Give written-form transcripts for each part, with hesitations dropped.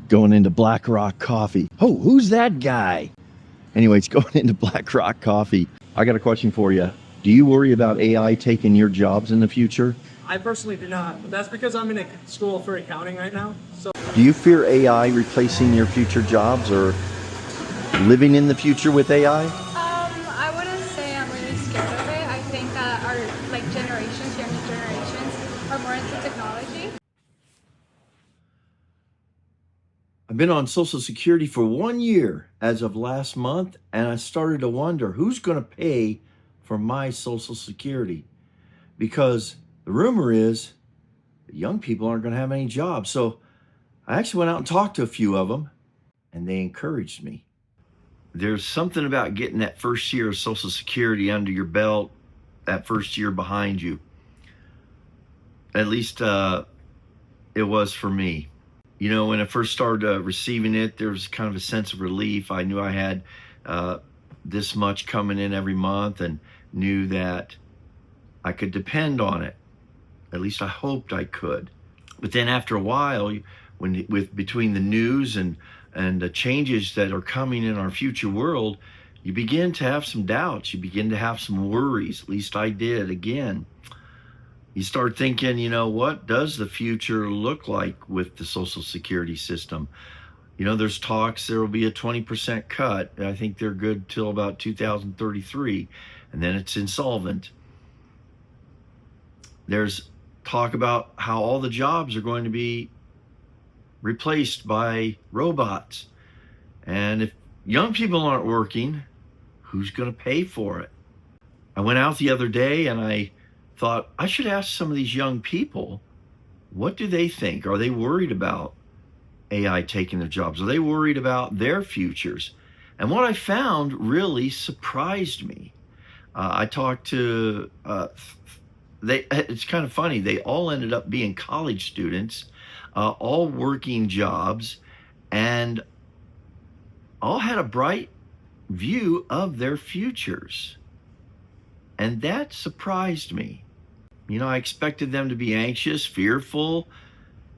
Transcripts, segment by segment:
going into Black Rock Coffee. Oh, who's that guy? Anyways, going into Black Rock Coffee. I got a question for you. Do you worry about AI taking your jobs in the future? I personally do not, but that's because I'm in a school for accounting right now. So, Do you fear AI replacing your future jobs or living in the future with AI? I wouldn't say I'm really scared of it. I think that our generations, younger generations, are more into technology. I've been on Social Security for 1 year as of last month, and I started to wonder who's going to pay for my Social Security, because the rumor is that young people aren't going to have any jobs. So I actually went out and talked to a few of them, and they encouraged me. There's something about getting that first year of Social Security under your belt, that first year behind you. At least it was for me. You know, when I first started receiving it, there was kind of a sense of relief. I knew I had this much coming in every month and knew that I could depend on it. At least I hoped I could. But then after a while, between the news and the changes that are coming in our future world, you begin to have some doubts. You begin to have some worries. At least I did again. You start thinking, you know, what does the future look like with the Social Security system? You know, there's talks there will be a 20% cut. I think they're good till about 2033, and then it's insolvent. There's talk about how all the jobs are going to be replaced by robots. And if young people aren't working, who's going to pay for it? I went out the other day and I thought I should ask some of these young people, what do they think? Are they worried about AI taking their jobs? Are they worried about their futures? And what I found really surprised me. I talked to, it's kind of funny, they all ended up being college students, all working jobs, and all had a bright view of their futures. And that surprised me. You know, I expected them to be anxious, fearful,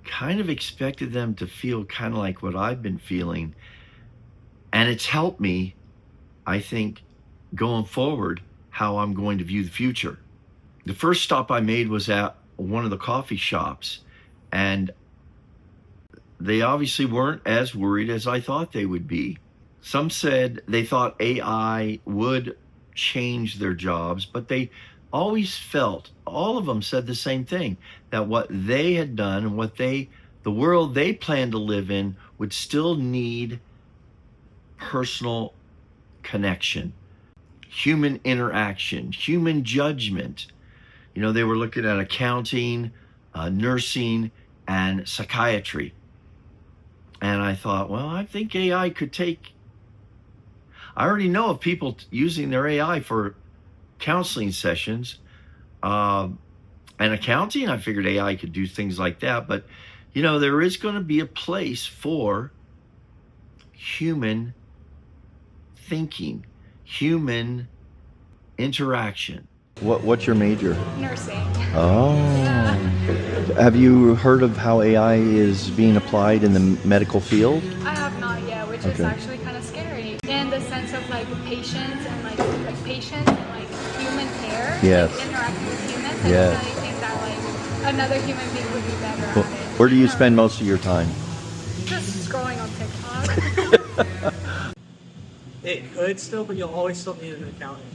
kind of expected them to feel kind of like what I've been feeling. And it's helped me, I think, going forward, how I'm going to view the future. The first stop I made was at one of the coffee shops, and they obviously weren't as worried as I thought they would be. Some said they thought AI would change their jobs, but they always felt, all of them said the same thing, that what they had done and the world they planned to live in would still need personal connection, human interaction, human judgment. You know, they were looking at accounting, nursing, and psychiatry. And I thought, well, I think AI could take, I already know of people using their AI for counseling sessions, and accounting. I figured AI could do things like that, but you know, there is going to be a place for human thinking, human interaction. What's your major? Nursing. Oh. Yeah. Have you heard of how AI is being applied in the medical field? I have not yet, which is actually kind of scary. In the sense of patients and patients and human care, yes, interacting with humans. Yes. I think that another human being would be better at it. Where do you spend most of your time? Just scrolling on TikTok. it could still, but you'll always still need an accountant.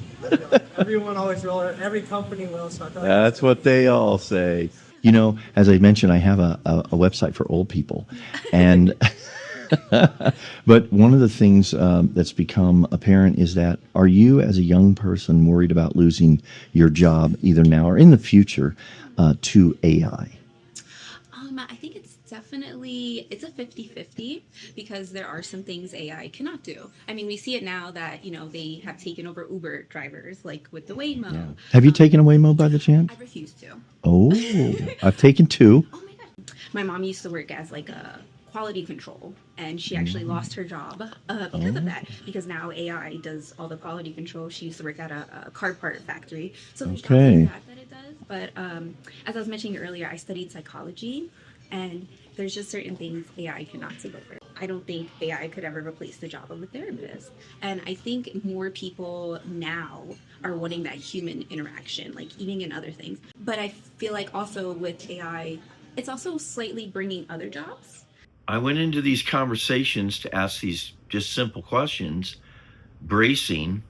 Everyone always will, every company will. So that's what they all say. You know, as I mentioned, I have a website for old people, and but one of the things that's become apparent is that, are you as a young person worried about losing your job either now or in the future to AI? I think it's definitely, it's a 50-50 because there are some things AI cannot do. I mean, we see it now that, you know, they have taken over Uber drivers, like with the Waymo. Yeah. Have you taken a Waymo by the chance? I refuse to. Oh, I've taken 2. Oh my God. My mom used to work as a quality control, and she actually lost her job because of that, because now AI does all the quality control. She used to work at a car part factory, so there's nothing that it does. But as I was mentioning earlier, I studied psychology, and there's just certain things AI cannot take over. I don't think AI could ever replace the job of a therapist. And I think more people now are wanting that human interaction, like eating and other things. But I feel like also with AI, it's also slightly bringing other jobs. I went into these conversations to ask these just simple questions, bracing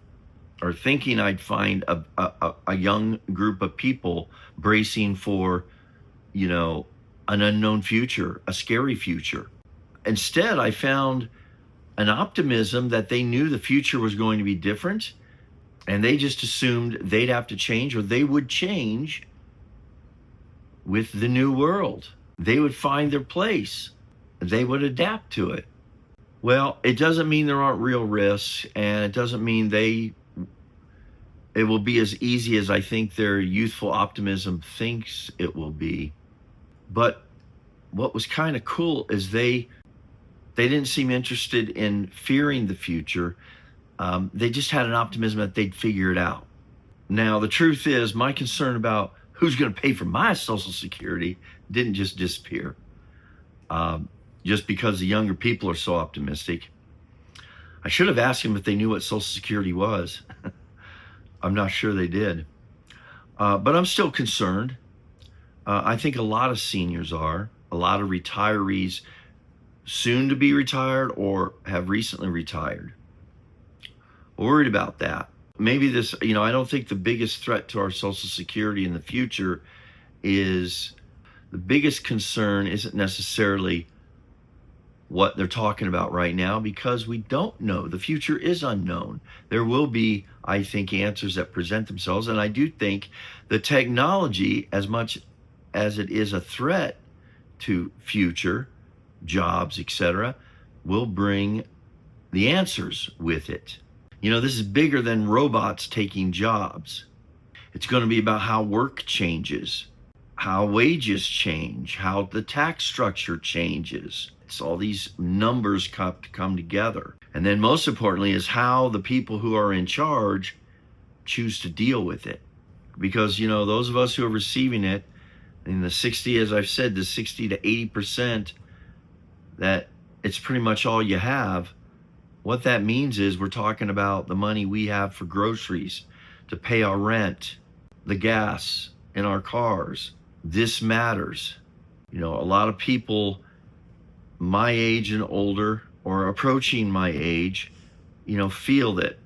or thinking I'd find a young group of people bracing for, an unknown future, a scary future. Instead, I found an optimism that they knew the future was going to be different, and they just assumed they'd have to change, or they would change with the new world. They would find their place. They would adapt to it. Well, it doesn't mean there aren't real risks, and it doesn't mean it will be as easy as I think their youthful optimism thinks it will be. But what was kind of cool is they didn't seem interested in fearing the future. They just had an optimism that they'd figure it out. Now, the truth is, my concern about who's going to pay for my Social Security didn't just disappear just because the younger people are so optimistic. I should have asked them if they knew what Social Security was. I'm not sure they did. But I'm still concerned. I think a lot of seniors are, a lot of retirees soon to be retired or have recently retired. Worried about that. Maybe this, I don't think the biggest threat to our Social Security in the future is, the biggest concern isn't necessarily what they're talking about right now, because we don't know. The future is unknown. There will be, I think, answers that present themselves. And I do think the technology, as much as it is a threat to future jobs, etc., will bring the answers with it. This is bigger than robots taking jobs. It's going to be about how work changes, how wages change, how the tax structure changes. It's all these numbers come together. And then most importantly is how the people who are in charge choose to deal with it. Because, those of us who are receiving it, in the 60, as I've said, the 60 to 80%, that it's pretty much all you have. What that means is we're talking about the money we have for groceries, to pay our rent, the gas in our cars. This matters. A lot of people my age and older, or approaching my age, feel that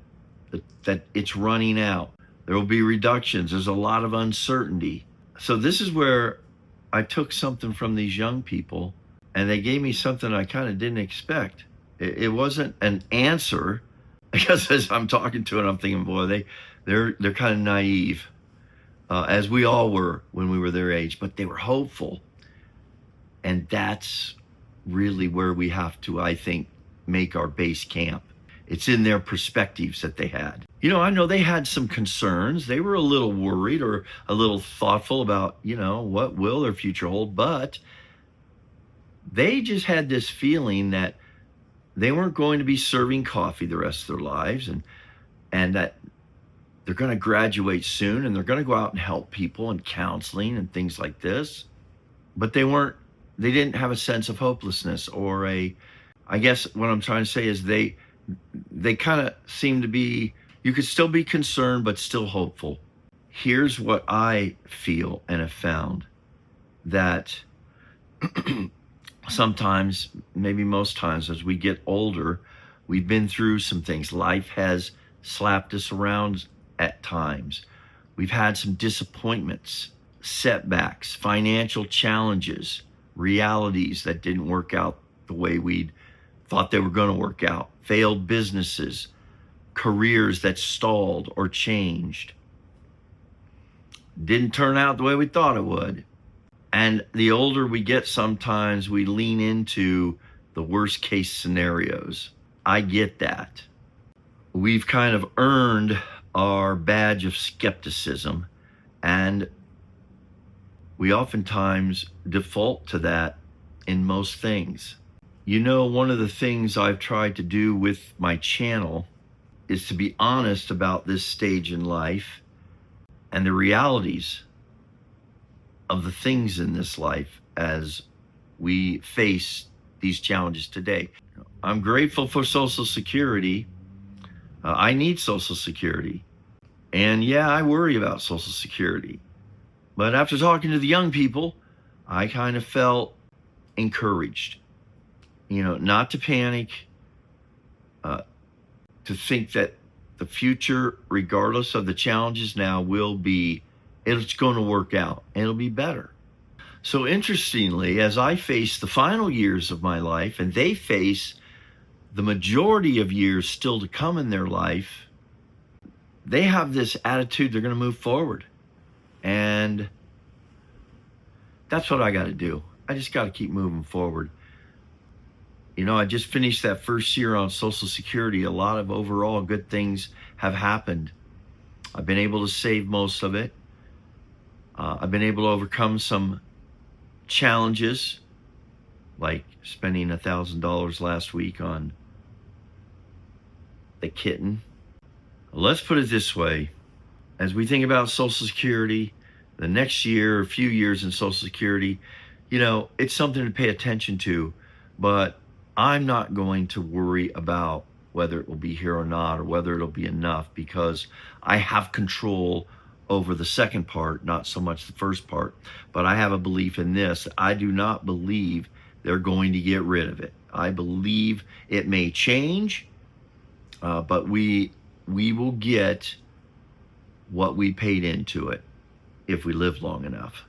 it's running out. There will be reductions. There's a lot of uncertainty. So this is where I took something from these young people, and they gave me something I kind of didn't expect. It wasn't an answer, because as I'm talking to it, I'm thinking, boy, they're kind of naive, as we all were when we were their age, but they were hopeful. And that's really where we have to, I think, make our base camp. It's in their perspectives that they had. I know they had some concerns. They were a little worried or a little thoughtful about, what will their future hold, but they just had this feeling that they weren't going to be serving coffee the rest of their lives, and that they're going to graduate soon, and they're going to go out and help people in counseling and things like this. But they didn't have a sense of hopelessness, or I guess what I'm trying to say is they kind of seem to be, you could still be concerned, but still hopeful. Here's what I feel and have found, that sometimes, maybe most times, as we get older, we've been through some things. Life has slapped us around at times. We've had some disappointments, setbacks, financial challenges, realities that didn't work out the way we'd thought they were going to work out, failed businesses, careers that stalled or changed, didn't turn out the way we thought it would. And the older we get, sometimes we lean into the worst case scenarios. I get that. We've kind of earned our badge of skepticism, and we oftentimes default to that in most things. One of the things I've tried to do with my channel is to be honest about this stage in life and the realities of the things in this life as we face these challenges today. I'm grateful for Social Security. I need Social Security. And yeah, I worry about Social Security. But after talking to the young people, I kind of felt encouraged, not to panic, to think that the future, regardless of the challenges now, it's going to work out and it'll be better. So interestingly, as I face the final years of my life and they face the majority of years still to come in their life, they have this attitude they're going to move forward. And that's what I got to do. I just got to keep moving forward. I just finished that first year on Social Security. A lot of overall good things have happened. I've been able to save most of it. I've been able to overcome some challenges, like spending $1,000 last week on the kitten. Let's put it this way. As we think about Social Security, the next year, a few years in Social Security, it's something to pay attention to, but I'm not going to worry about whether it will be here or not, or whether it'll be enough, because I have control over the second part, not so much the first part. But I have a belief in this. I do not believe they're going to get rid of it. I believe it may change, but we will get what we paid into it if we live long enough.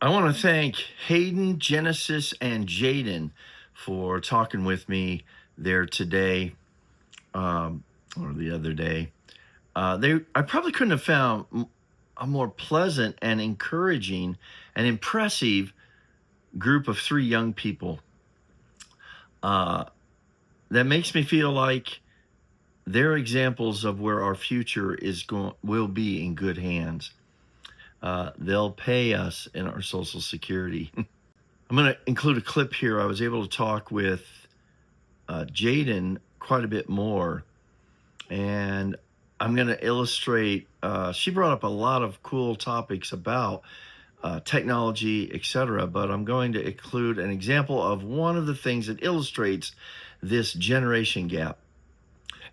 I want to thank Hayden, Genesis, and Jaden for talking with me there today, or the other day. I probably couldn't have found a more pleasant and encouraging and impressive group of 3 young people. That makes me feel like they're examples of where our future will be in good hands. They'll pay us in our Social Security. I'm going to include a clip here. I was able to talk with Jaden quite a bit more, and I'm going to illustrate. She brought up a lot of cool topics about technology, etc., but I'm going to include an example of one of the things that illustrates this generation gap.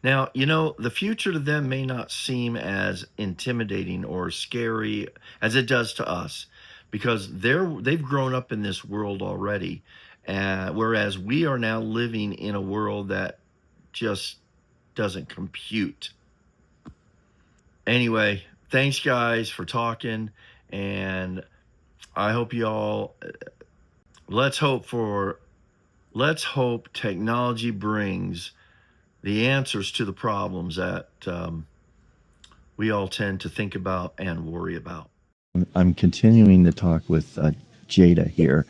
Now, the future to them may not seem as intimidating or scary as it does to us, because they've grown up in this world already, whereas we are now living in a world that just doesn't compute. Anyway, thanks guys for talking, and I hope y'all, let's hope technology brings the answers to the problems that we all tend to think about and worry about. I'm continuing to talk with Jada here,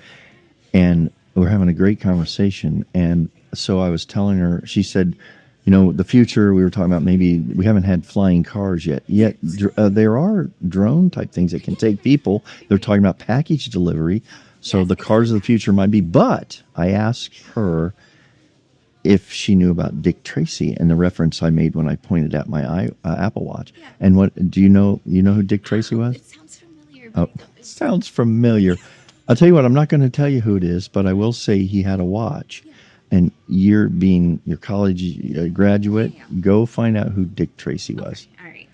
and we're having a great conversation. And so I was telling her, she said, the future, we were talking about, maybe we haven't had flying cars yet there are drone type things that can take people. They're talking about package delivery. So the cars of the future might be, but I asked her if she knew about Dick Tracy and the reference I made when I pointed at my Apple Watch. Yeah. And what do you know who Dick Tracy was? It sounds familiar. Sounds familiar. I'll tell you what, I'm not going to tell you who it is, but I will say he had a watch. Yeah. And you're being your college graduate, go find out who Dick Tracy was. All right.